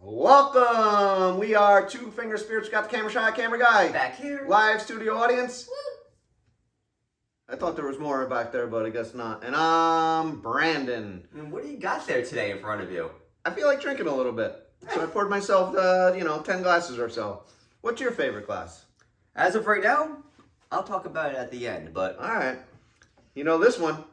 Welcome! We are Two Finger Spirits. Got the camera shy, camera guy. Back here. Live studio audience. Woo. I thought there was more back there, but I guess not. And I'm Brandon. And what do you got there today in front of you? I feel like drinking a little bit. So I poured myself, 10 glasses or so. What's your favorite glass? As of right now, I'll talk about it at the end, but... Alright. You know this one.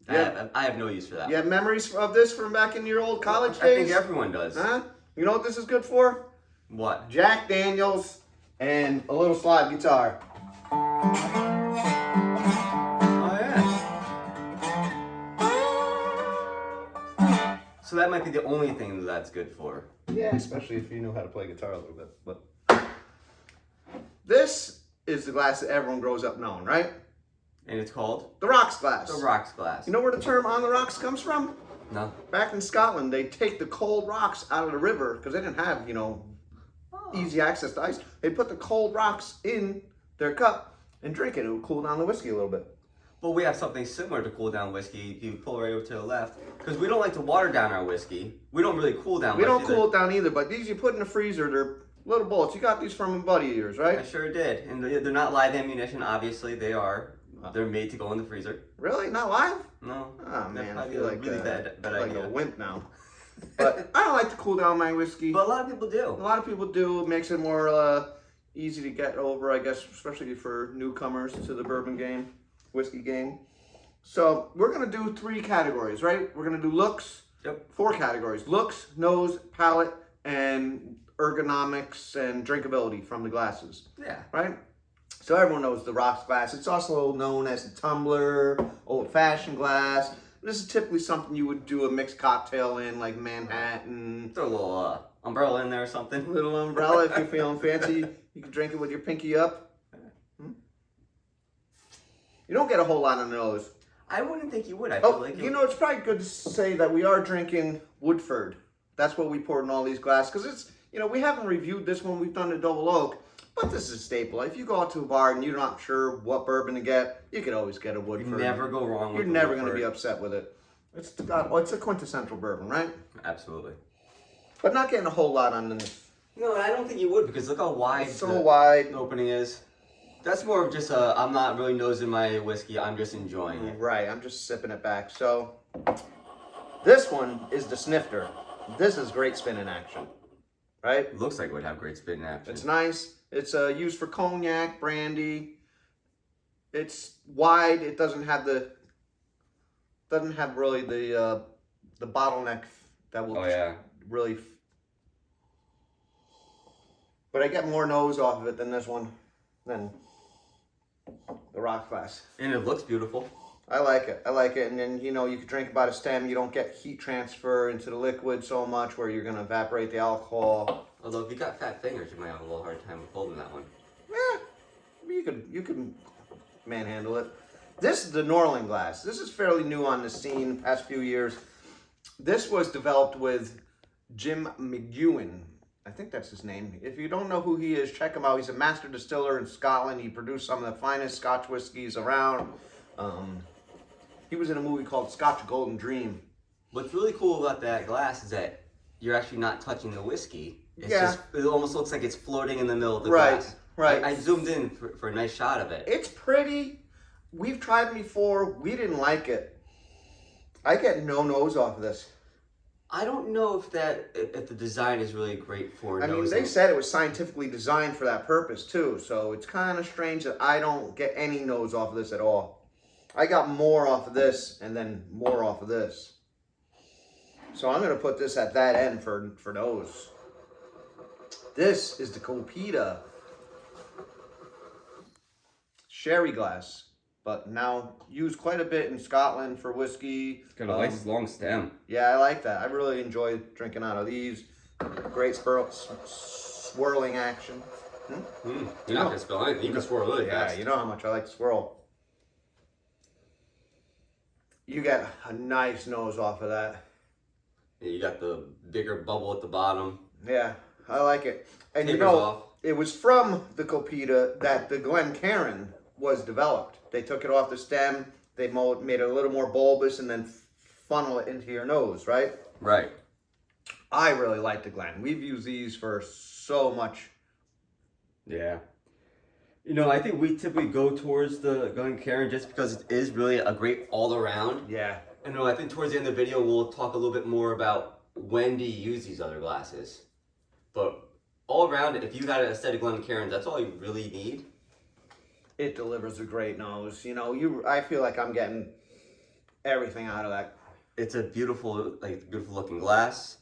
I have no use for that. You have memories of this from back in your old college days? I think everyone does. Huh? You know what this is good for? What? Jack Daniels and a little slide guitar. Oh, yeah. So that might be the only thing that's good for. Yeah, especially if you know how to play guitar a little bit. But this is the glass that everyone grows up knowing, right? And it's called? The rocks glass. The rocks glass. You know where the term on the rocks comes from? No. Back in Scotland, they take the cold rocks out of the river because they didn't have, easy access to ice. They put the cold rocks in their cup and drink it. It would cool down the whiskey a little bit. But we have something similar to cool down whiskey. If you pull right over to the left, because we don't like to water down our whiskey. We don't really cool down. We don't cool it down either. But these you put in the freezer. They're little bullets. You got these from a buddy of yours, right? I sure did, and they're not live ammunition. Obviously, they are. They're made to go in the freezer. Really? Not live? No. Oh man, I feel like really bad like idea. a wimp now. But I don't like to cool down my whiskey. But a lot of people do. A lot of people do. It makes it more easy to get over, I guess, especially for newcomers to the bourbon game, whiskey game. So we're gonna do 3 categories, right? We're gonna do looks. Yep. 4 categories: looks, nose, palate, and ergonomics and drinkability from the glasses. Yeah. Right. So everyone knows the rocks glass. It's also known as the tumbler, old-fashioned glass. This is typically something you would do a mixed cocktail in, like Manhattan. Throw a little umbrella in there or something. A little umbrella if you're feeling fancy. You can drink it with your pinky up. You don't get a whole lot on the nose. I wouldn't think you would. I feel like it's probably good to say that we are drinking Woodford. That's what we poured in all these glasses. Because it's, we haven't reviewed this one. We've done the double oak. But this is a staple. If you go out to a bar and you're not sure what bourbon to get, you could always get a Woodford. You never go wrong with You're never going to be upset with it. It's a quintessential bourbon, right? Absolutely. But not getting a whole lot on this. No, I don't think you would because look how wide wide the opening is. That's more of just I'm not really nosing my whiskey. I'm just enjoying it. Right. I'm just sipping it back. So this one is the Snifter. This is great spin in action. Right? It looks like it would have great spin action. It's nice. It's used for cognac, brandy. It's wide. It doesn't have really the bottleneck that will really. But I get more nose off of it than this one, than the rock glass. And it looks beautiful. I like it. And then, you can drink about a stem. You don't get heat transfer into the liquid so much where you're going to evaporate the alcohol. Although if you got fat fingers, you might have a little hard time with holding that one. Yeah, you can manhandle it. This is the Norling Glass. This is fairly new on the scene, past few years. This was developed with Jim McEwen. I think that's his name. If you don't know who he is, check him out. He's a master distiller in Scotland. He produced some of the finest Scotch whiskies around. He was in a movie called Scotch Golden Dream. What's really cool about that glass is that you're actually not touching the whiskey. It almost looks like it's floating in the middle of the glass. Right. I zoomed in for a nice shot of it. It's pretty. We've tried it before. We didn't like it. I get no nose off of this. I don't know if the design is really great for nosing. I mean, they said it was scientifically designed for that purpose too. So it's kind of strange that I don't get any nose off of this at all. I got more off of this and then more off of this. So I'm going to put this at that end for nose. This is the Copita sherry glass, but now used quite a bit in Scotland for whiskey. It's got a nice long stem. Yeah, I like that. I really enjoy drinking out of these. Great swirling action. You're not going to spill anything. You can swirl really fast. Yeah, you know how much I like to swirl. You get a nice nose off of that. Yeah, you got the bigger bubble at the bottom. Yeah, I like it. And Tapers off. It was from the Copita that the Glencairn was developed. They took it off the stem, they made it a little more bulbous, and then funnel it into your nose, right? Right. I really like the Glen. We've used these for so much. Yeah. You know, I think we typically go towards the Glencairn just because it is really a great all-around. Yeah. And I think towards the end of the video, we'll talk a little bit more about when do you use these other glasses. But all around, if you got a set of Glencairns, that's all you really need. It delivers a great nose. You know, I feel like I'm getting everything out of that. It's a beautiful looking glass.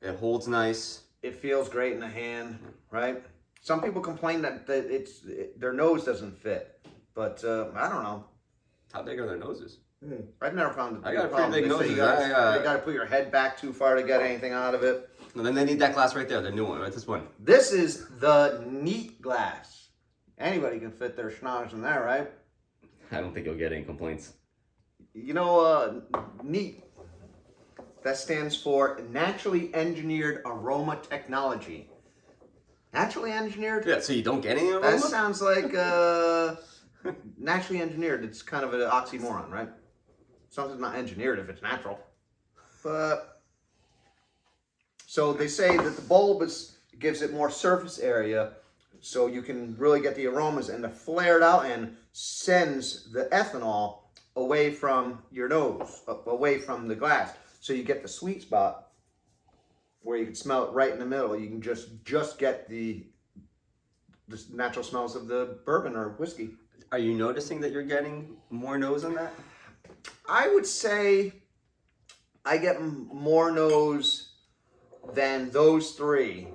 It holds nice. It feels great in the hand, right? Some people complain that their nose doesn't fit, but I don't know. How big are their noses? I've never found I got a pretty big nose. You got to put your head back too far to get anything out of it. And then they need that glass right there, the new one, right? This one. This is the neat glass. Anybody can fit their schnoz in there, right? I don't think you'll get any complaints. You know, neat. That stands for Naturally Engineered Aroma Technology. Naturally engineered? Yeah, so you don't get any aroma? That sounds like naturally engineered. It's kind of an oxymoron, right? Something's not engineered if it's natural. But so they say that the bulb gives it more surface area, so you can really get the aromas, and the flared out end sends the ethanol away from your nose, away from the glass. So you get the sweet spot where you can smell it right in the middle. You can just get the natural smells of the bourbon or whiskey. Are you noticing that you're getting more nose on that? I would say I get more nose than those three.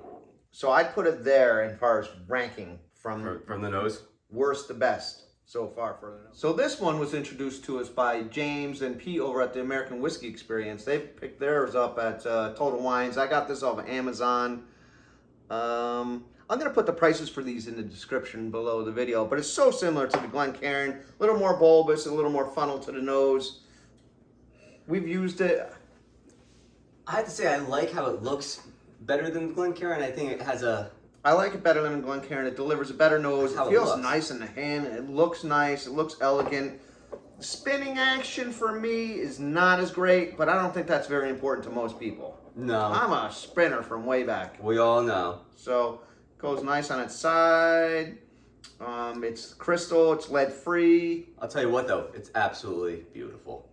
So I'd put it there as far as ranking from the nose? Worst to best so far for the nose. So this one was introduced to us by James and Pete over at the American Whiskey Experience. They picked theirs up at Total Wines. I got this off of Amazon. I'm going to put the prices for these in the description below the video, but it's so similar to the Glencairn. A little more bulbous, a little more funnel to the nose. We've used it. I have to say I like how it looks better than the Glencairn. I think it has a... I like it better than the Glencairn. It delivers a better nose. It feels nice in the hand. It looks nice. It looks elegant. Spinning action for me is not as great, but I don't think that's very important to most people. No. I'm a spinner from way back. We all know. So it goes nice on its side. It's crystal. It's lead free. I'll tell you what though, it's absolutely beautiful.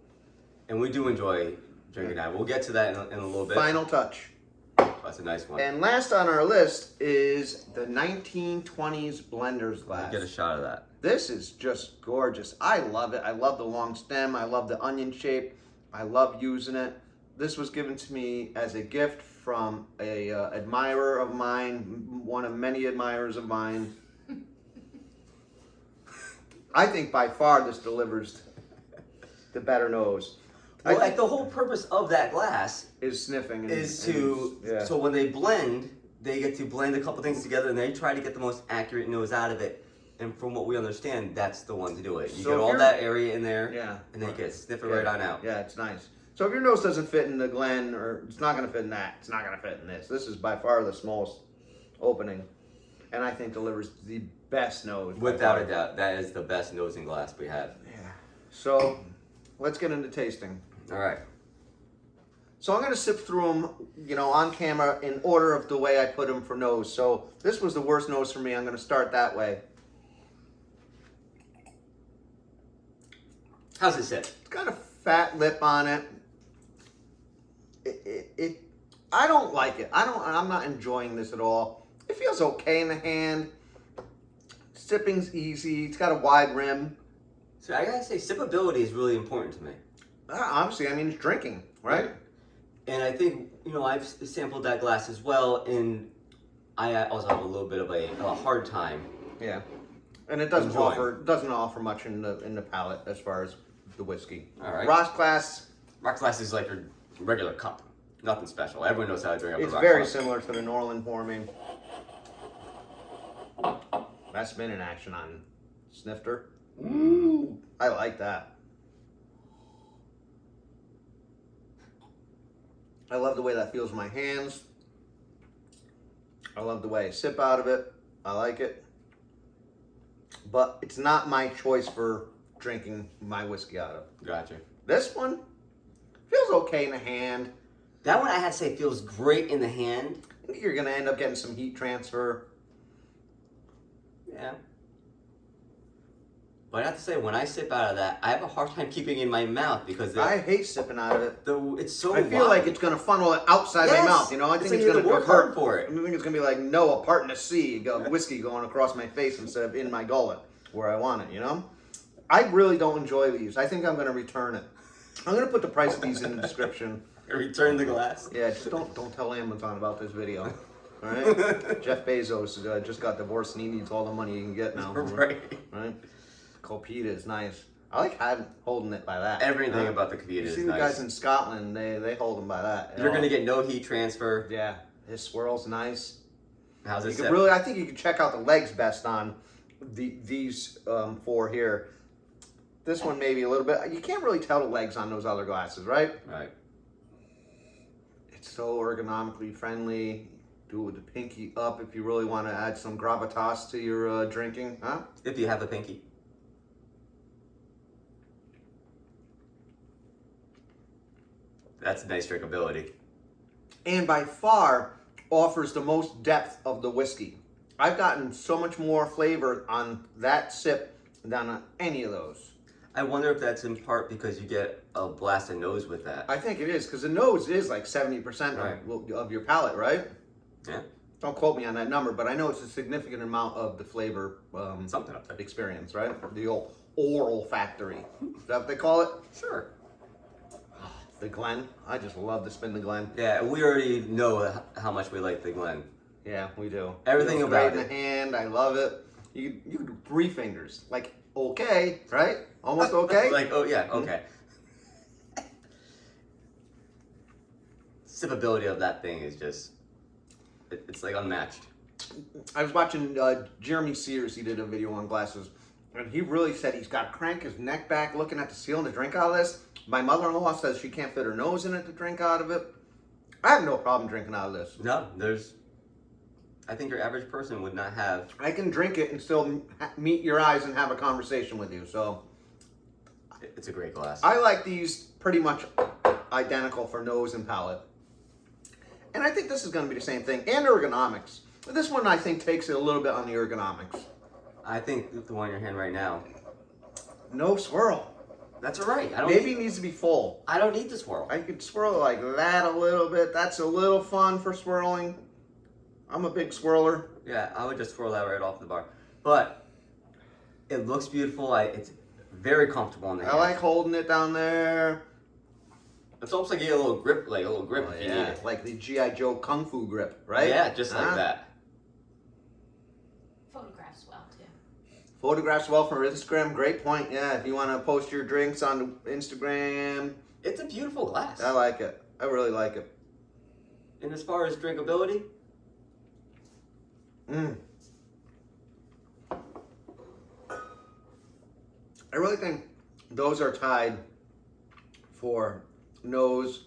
And we do enjoy drinking that. We'll get to that in a little bit. Final touch. That's a nice one. And last on our list is the 1920s Blender's Glass. Get a shot of that. This is just gorgeous. I love it. I love the long stem. I love the onion shape. I love using it. This was given to me as a gift from a admirer of mine, one of many admirers of mine. I think by far this delivers the better nose. Well, like the whole purpose of that glass is sniffing. So when they blend, they get to blend a couple things together and they try to get the most accurate nose out of it. And from what we understand, that's the one to do it. You get all that area in there, and then you get sniff it right on out. Yeah, it's nice. So if your nose doesn't fit in the Glen, or it's not going to fit in that, it's not going to fit in this. This is by far the smallest opening, and I think delivers the best nose. Without a doubt, that is the best nosing glass we have. Yeah. So let's get into tasting. All right. So I'm going to sip through them, you know, on camera in order of the way I put them for nose. So this was the worst nose for me. I'm going to start that way. How's it sit? It's got a fat lip on it. I don't like it. I'm not enjoying this at all. It feels okay in the hand. Sipping's easy. It's got a wide rim. So I gotta say, sippability is really important to me. Obviously, I mean, it's drinking, right? And I think, you know, I've sampled that glass as well, and I also have a little bit of a hard time. Yeah, and it doesn't offer much in the palate as far as the whiskey. All right. Rocks glass. Rocks glass is like your regular cup, nothing special. Everyone knows how to drink up a rocks glass. It's very similar to the Norling pour me. That's spinning action on Snifter. Ooh, I like that. I love the way that feels in my hands. I love the way I sip out of it. I like it. But it's not my choice for drinking my whiskey out of. Gotcha. This one feels okay in the hand. That one I had to say feels great in the hand. I think you're gonna end up getting some heat transfer. Yeah. But I have to say, when I sip out of that, I have a hard time keeping it in my mouth because I hate sipping out of it. It's so I feel like it's gonna funnel it outside my mouth. You know, I think it's gonna work hard for it. I think it's gonna be like Noah parting the sea, whiskey going across my face instead of in my gullet where I want it. You know, I really don't enjoy these. I think I'm gonna return it. I'm gonna put the price of these in the description. Return the glass. Yeah, just don't tell Amazon about this video. All right, Jeff Bezos just got divorced and he needs all the money he can get now. Right. Copita is nice. I like holding it by that. Everything about the Copita is nice. You see the guys in Scotland, they hold them by that. You're going to get no heat transfer. Yeah, his swirl's nice. How's it? I think you can check out the legs best on these four here. This one maybe a little bit. You can't really tell the legs on those other glasses, right? Right. It's so ergonomically friendly. Do it with the pinky up if you really want to add some gravitas to your drinking, huh? If you have a pinky. That's nice drinkability. And by far offers the most depth of the whiskey. I've gotten so much more flavor on that sip than on any of those. I wonder if that's in part because you get a blast of nose with that. I think it is, because the nose is like 70% of your palate, right? Yeah. Don't quote me on that number, but I know it's a significant amount of the flavor something up there. Experience, right? The old oral factory. Is that what they call it? Sure. The Glen. I just love to spin the Glen. Yeah, we already know how much we like the Glen. Yeah, we do. Everything about it. In the hand, I love it. You can do 3 fingers. Like, okay, right? Almost okay? Like, oh yeah, okay. Sippability of that thing is just, it's like unmatched. I was watching Jeremy Sears. He did a video on glasses. And he really said he's got to crank his neck back looking at the ceiling to drink out of this. My mother-in-law says she can't fit her nose in it to drink out of it. I have no problem drinking out of this. No, I think your average person would not have. I can drink it and still meet your eyes and have a conversation with you, so. It's a great glass. I like these pretty much identical for nose and palate. And I think this is going to be the same thing. And ergonomics. But this one, I think, takes it a little bit on the ergonomics. I think the one in your hand right now. No swirl. That's all right. Maybe it needs to be full. I don't need the swirl. I could swirl it like that a little bit. That's a little fun for swirling. I'm a big swirler. Yeah, I would just swirl that right off the bar. But it looks beautiful. It's very comfortable in the hand. I like holding it down there. It's almost like you get a little grip, if you need it. Like the G.I. Joe Kung Fu grip, right? Yeah, just like that. Photographs well, too. Photographs well for Instagram, great point. Yeah, if you want to post your drinks on Instagram. It's a beautiful glass. I like it. I really like it. And as far as drinkability? I really think those are tied for nose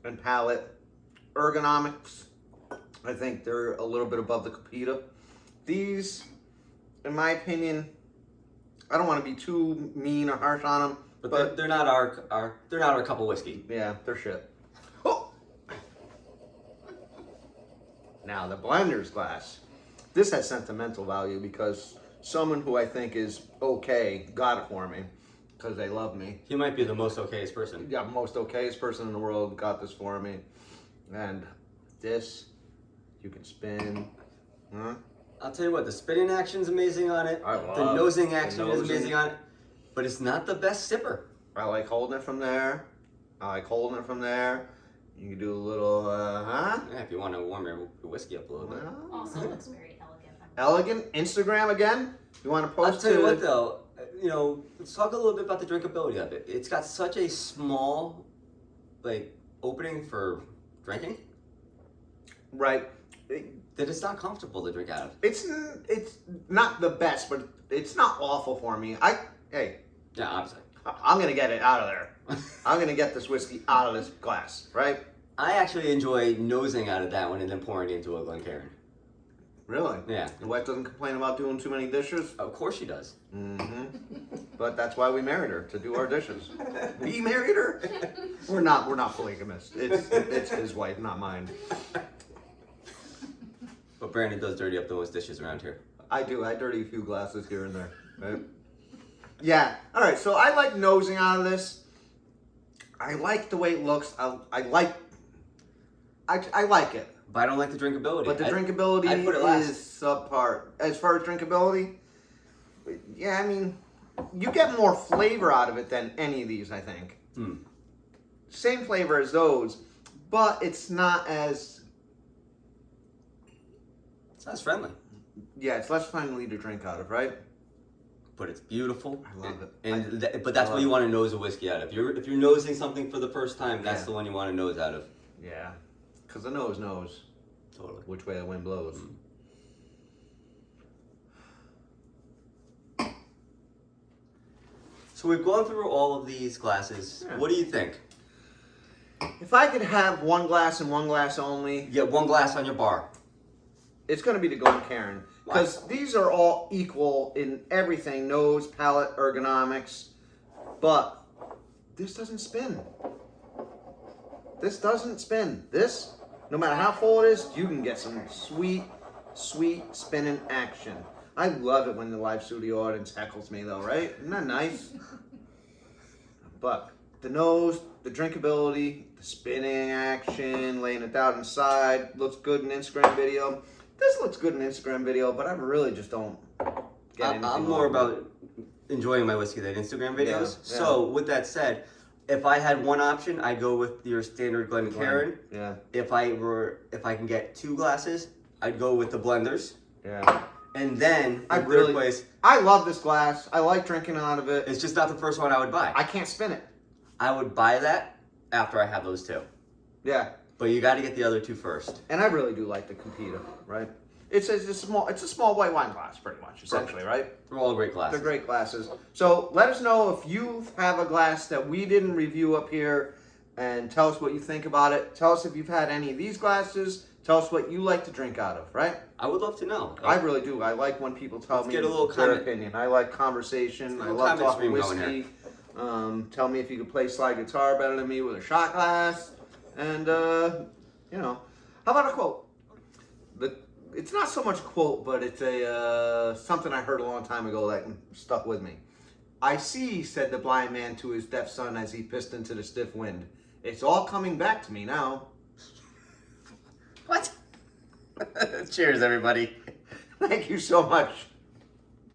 and palate. Ergonomics, I think they're a little bit above the Copita. These, in my opinion, I don't want to be too mean or harsh on them, but they're not our cup of whiskey. Yeah, they're shit. Oh. Now the blender's glass. This has sentimental value because someone who I think is okay got it for me because they love me. He might be the most okayest person. Yeah, most okayest person in the world got this for me. And this, you can spin. Huh? I'll tell you what, the spinning action's amazing on it. The nosing action is amazing on it. But it's not the best sipper. I like holding it from there. I like holding it from there. You can do a little, Yeah, if you want to warm your whiskey up a little bit. Also looks very elegant. Elegant. Instagram again? You want to post I'll tell you what though, let's talk a little bit about the drinkability of it. It's got such a small, opening for drinking. Right. That it's not comfortable to drink out of. It's not the best, but it's not awful for me. Yeah, obviously. I'm going to get it out of there. I'm going to get this whiskey out of this glass, right? I actually enjoy nosing out of that one and then pouring it into a Glencairn. Really? Yeah. Your wife doesn't complain about doing too many dishes? Of course she does. Mm-hmm. but that's why we married her, to do our dishes. We married her? We're not polygamists. It's his wife, not mine. But Brandon does dirty up those dishes around here. I do. I dirty a few glasses here and there. Right? Yeah. All right. So I like nosing out of this. I like the way it looks. I like it. But I don't like the drinkability. But the drinkability is subpar. As far as drinkability, yeah, I mean, you get more flavor out of it than any of these, I think. Same flavor as those, but it's not as... It's not as friendly. Yeah, it's less friendly to drink out of, right? But it's beautiful. I love it. But that's what you want to nose a whiskey out of. If you're nosing something for the first time, that's the one you want to nose out of. Yeah, because the nose knows Totally. which way the wind blows. So we've gone through all of these glasses. Yeah. What do you think? If I could have one glass and one glass only, You get one glass on your bar. it's going to be the Glencairn. Because these are all equal in everything, nose, palate, ergonomics. But this doesn't spin. This doesn't spin. This, no matter how full it is, you can get some sweet, sweet spinning action. I love it when the live studio audience heckles me though, right? Isn't that nice? But the nose, the drinkability, the spinning action, laying it down inside, looks good in Instagram video. This looks good in Instagram video, but I really just don't get anything. I'm more about enjoying my whiskey than Instagram videos. Yeah, yeah. So with that said, if I had one option, I'd go with your standard Glencairn. Yeah. If I can get two glasses, I'd go with the blenders. Yeah. And then I in really- third place, I love this glass. I like drinking out of it. it's just not the first one I would buy. I can't spin it. I would buy that after I have those two. Yeah. But you got to get the other two first. And I really do like the Compita, right? It's a small white wine glass, pretty much, essentially, right? They're all great glasses. They're great glasses. So let us know if you have a glass that we didn't review up here, and tell us what you think about it. Tell us if you've had any of these glasses. Tell us what you like to drink out of, right? I would love to know. I really do. I like when people tell me get a little their comment. opinion. I like conversation. I little love comment talking stream going whiskey. Tell me if you can play slide guitar better than me with a shot glass. And, how about a quote? It's not so much a quote, but it's something I heard a long time ago that stuck with me. "I see," said the blind man to his deaf son as he pissed into the stiff wind. "It's all coming back to me now." What? Cheers, everybody. Thank you so much.